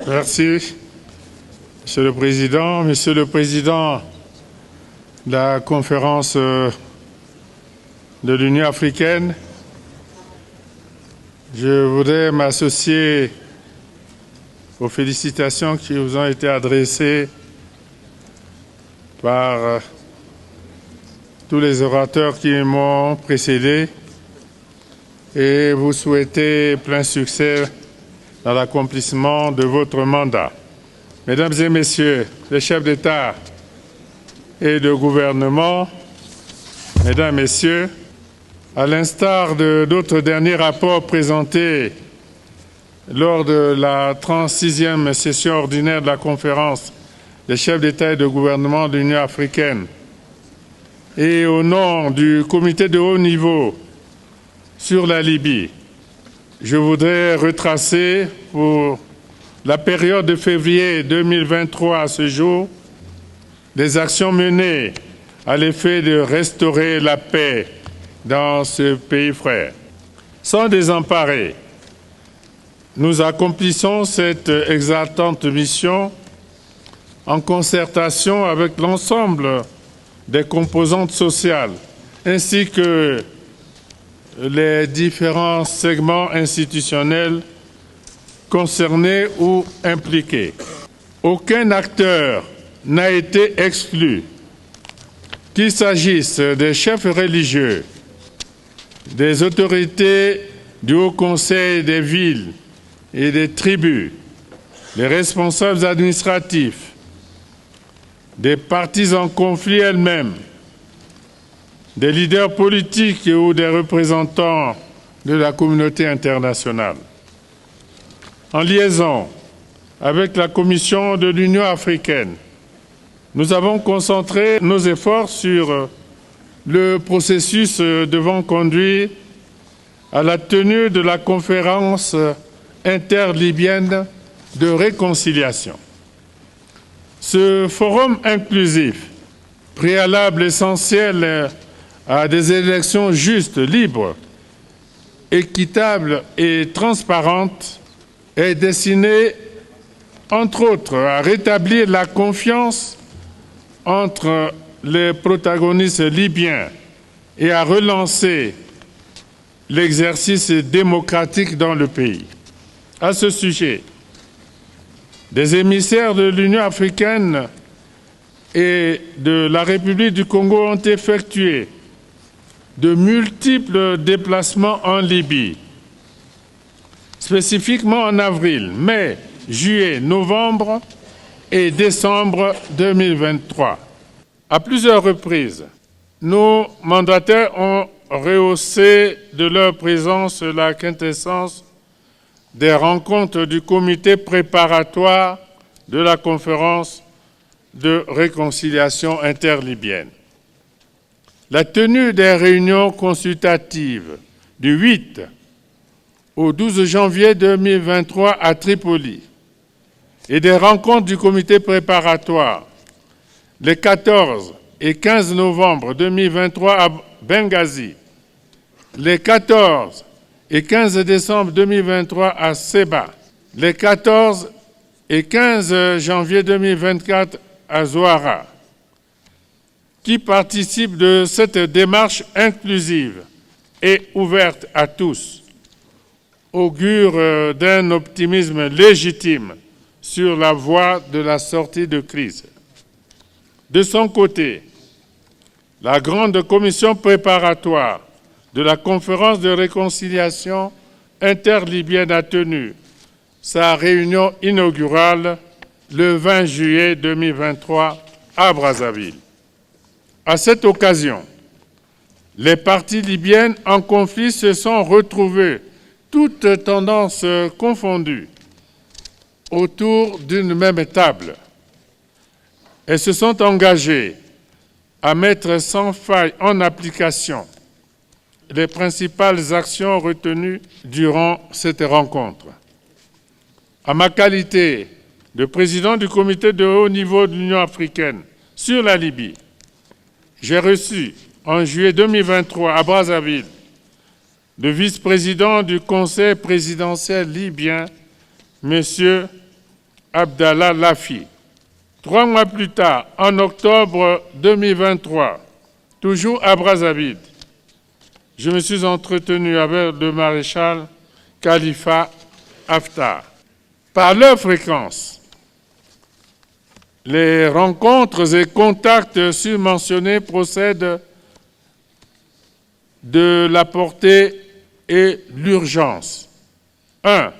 Merci, Monsieur le Président. Monsieur le Président de la conférence de l'Union africaine, je voudrais m'associer aux félicitations qui vous ont été adressées par tous les orateurs qui m'ont précédé et vous souhaiter plein succès dans l'accomplissement de votre mandat. Mesdames et Messieurs les chefs d'État et de gouvernement, Mesdames, Messieurs, à l'instar de d'autres derniers rapports présentés lors de la 36e session ordinaire de la conférence des chefs d'État et de gouvernement de l'Union africaine et au nom du comité de haut niveau sur la Libye, je voudrais retracer pour la période de février 2023 à ce jour les actions menées à l'effet de restaurer la paix dans ce pays frère. Sans désemparer, nous accomplissons cette exaltante mission en concertation avec l'ensemble des composantes sociales ainsi que les différents segments institutionnels concernés ou impliqués. Aucun acteur n'a été exclu, qu'il s'agisse des chefs religieux, des autorités du Haut Conseil des villes et des tribus, des responsables administratifs, des parties en conflit elles-mêmes, des leaders politiques ou des représentants de la communauté internationale. En liaison avec la Commission de l'Union africaine, nous avons concentré nos efforts sur le processus devant conduire à la tenue de la conférence interlibyenne de réconciliation. Ce forum inclusif, préalable essentiel à des élections justes, libres, équitables et transparentes, est destiné, entre autres, à rétablir la confiance entre les protagonistes libyens et à relancer l'exercice démocratique dans le pays. À ce sujet, des émissaires de l'Union africaine et de la République du Congo ont effectué de multiples déplacements en Libye, spécifiquement en avril, mai, juillet, novembre et décembre 2023. À plusieurs reprises, nos mandataires ont rehaussé de leur présence la quintessence des rencontres du comité préparatoire de la conférence de réconciliation interlibyenne. La tenue des réunions consultatives du 8 au 12 janvier 2023 à Tripoli et des rencontres du comité préparatoire les 14 et 15 novembre 2023 à Benghazi, les 14 et 15 décembre 2023 à Seba, les 14 et 15 janvier 2024 à Zouara, qui participent de cette démarche inclusive et ouverte à tous, augure d'un optimisme légitime sur la voie de la sortie de crise. De son côté, la grande commission préparatoire de la conférence de réconciliation interlibyenne a tenu sa réunion inaugurale le 20 juillet 2023 à Brazzaville. À cette occasion, les parties libyennes en conflit se sont retrouvées, toutes tendances confondues, autour d'une même table. Elles se sont engagées à mettre sans faille en application les principales actions retenues durant cette rencontre. À ma qualité de président du comité de haut niveau de l'Union africaine sur la Libye, j'ai reçu en juillet 2023 à Brazzaville le vice-président du Conseil présidentiel libyen, M. Abdallah Lafi. 3 mois plus tard, en octobre 2023, toujours à Brazzaville, je me suis entretenu avec le maréchal Khalifa Haftar. Par leur fréquence, les rencontres et contacts surmentionnés procèdent de la portée et l'urgence. 1.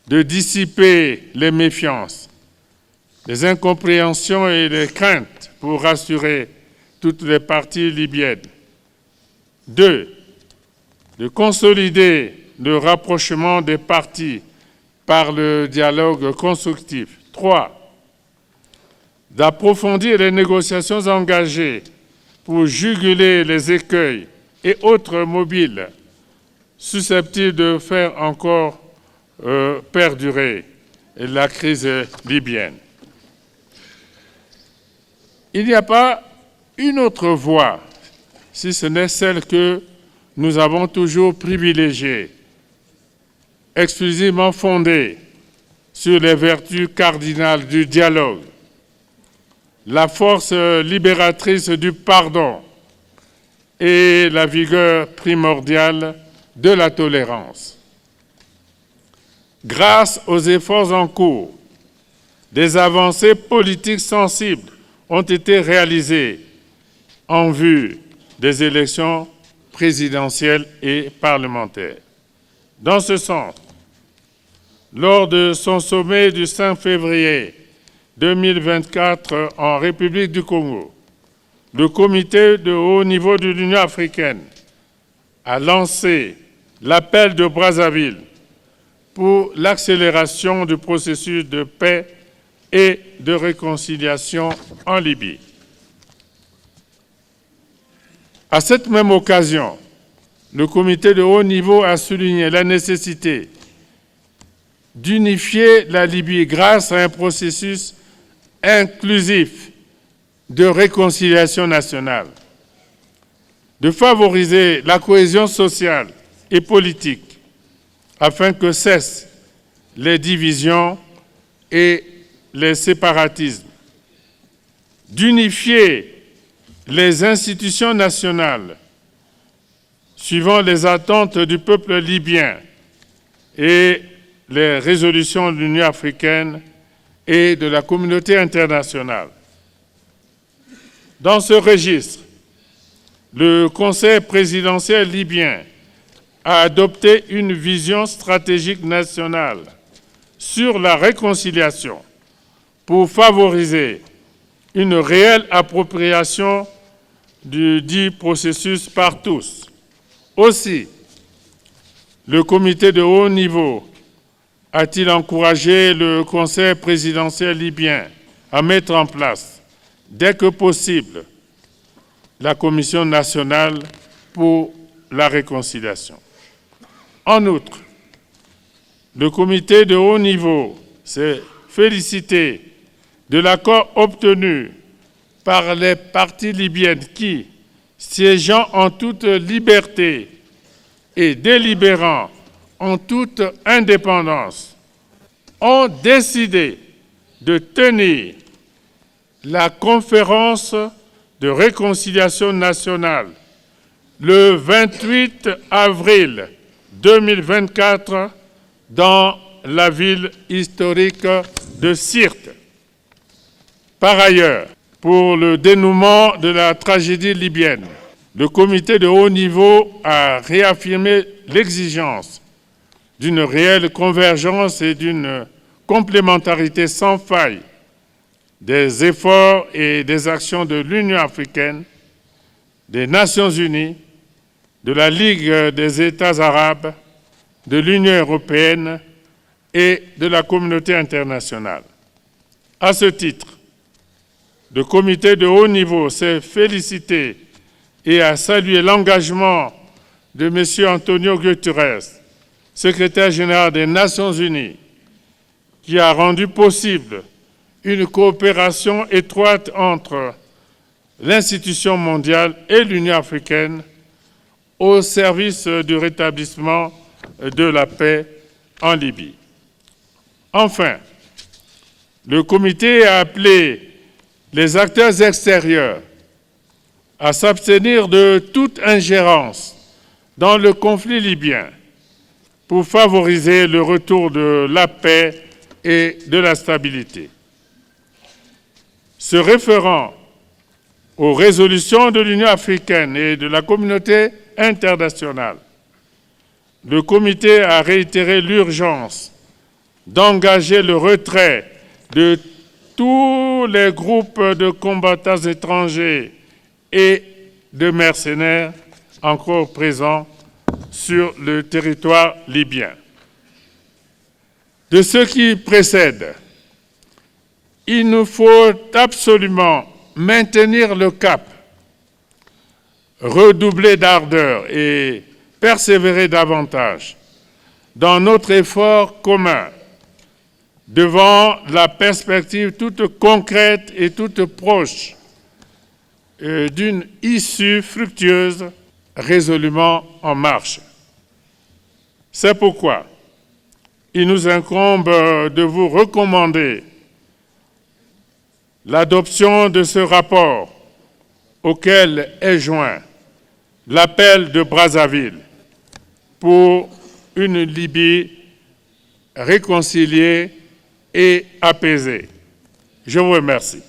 De dissiper les méfiances, les incompréhensions et les craintes pour rassurer toutes les parties libyennes. 2. De consolider le rapprochement des parties par le dialogue constructif. 3. D'approfondir les négociations engagées pour juguler les écueils et autres mobiles susceptibles de faire encore perdurer la crise libyenne. Il n'y a pas une autre voie, si ce n'est celle que nous avons toujours privilégiée, exclusivement fondée sur les vertus cardinales du dialogue, la force libératrice du pardon et la vigueur primordiale de la tolérance. Grâce aux efforts en cours, des avancées politiques sensibles ont été réalisées en vue des élections présidentielles et parlementaires. Dans ce sens, lors de son sommet du 5 février 2024 en République du Congo, le comité de haut niveau de l'Union africaine a lancé l'appel de Brazzaville pour l'accélération du processus de paix et de réconciliation en Libye. À cette même occasion, le comité de haut niveau a souligné la nécessité d'unifier la Libye grâce à un processus inclusif de réconciliation nationale, de favoriser la cohésion sociale et politique afin que cessent les divisions et les séparatismes, d'unifier les institutions nationales suivant les attentes du peuple libyen et les résolutions de l'Union africaine et de la communauté internationale. Dans ce registre, le Conseil présidentiel libyen a adopté une vision stratégique nationale sur la réconciliation pour favoriser une réelle appropriation du dit processus par tous. Aussi, le comité de haut niveau a-t-il encouragé le Conseil présidentiel libyen à mettre en place, dès que possible, la Commission nationale pour la réconciliation. En outre, le comité de haut niveau s'est félicité de l'accord obtenu par les parties libyennes qui, siégeant en toute liberté et délibérant en toute indépendance, ont décidé de tenir la conférence de réconciliation nationale le 28 avril 2024 dans la ville historique de Sirte. Par ailleurs, pour le dénouement de la tragédie libyenne, le comité de haut niveau a réaffirmé l'exigence d'une réelle convergence et d'une complémentarité sans faille des efforts et des actions de l'Union africaine, des Nations unies, de la Ligue des États arabes, de l'Union européenne et de la communauté internationale. À ce titre, le comité de haut niveau s'est félicité et a salué l'engagement de M. Antonio Guterres, secrétaire général des Nations unies, qui a rendu possible une coopération étroite entre l'institution mondiale et l'Union africaine au service du rétablissement de la paix en Libye. Enfin, le comité a appelé les acteurs extérieurs à s'abstenir de toute ingérence dans le conflit libyen pour favoriser le retour de la paix et de la stabilité. Se référant aux résolutions de l'Union africaine et de la communauté internationale, le comité a réitéré l'urgence d'engager le retrait de tous les groupes de combattants étrangers et de mercenaires encore présents sur le territoire libyen. De ce qui précède, il nous faut absolument maintenir le cap, redoubler d'ardeur et persévérer davantage dans notre effort commun devant la perspective toute concrète et toute proche d'une issue fructueuse résolument en marche. C'est pourquoi il nous incombe de vous recommander l'adoption de ce rapport auquel est joint l'appel de Brazzaville pour une Libye réconciliée et apaisée. Je vous remercie.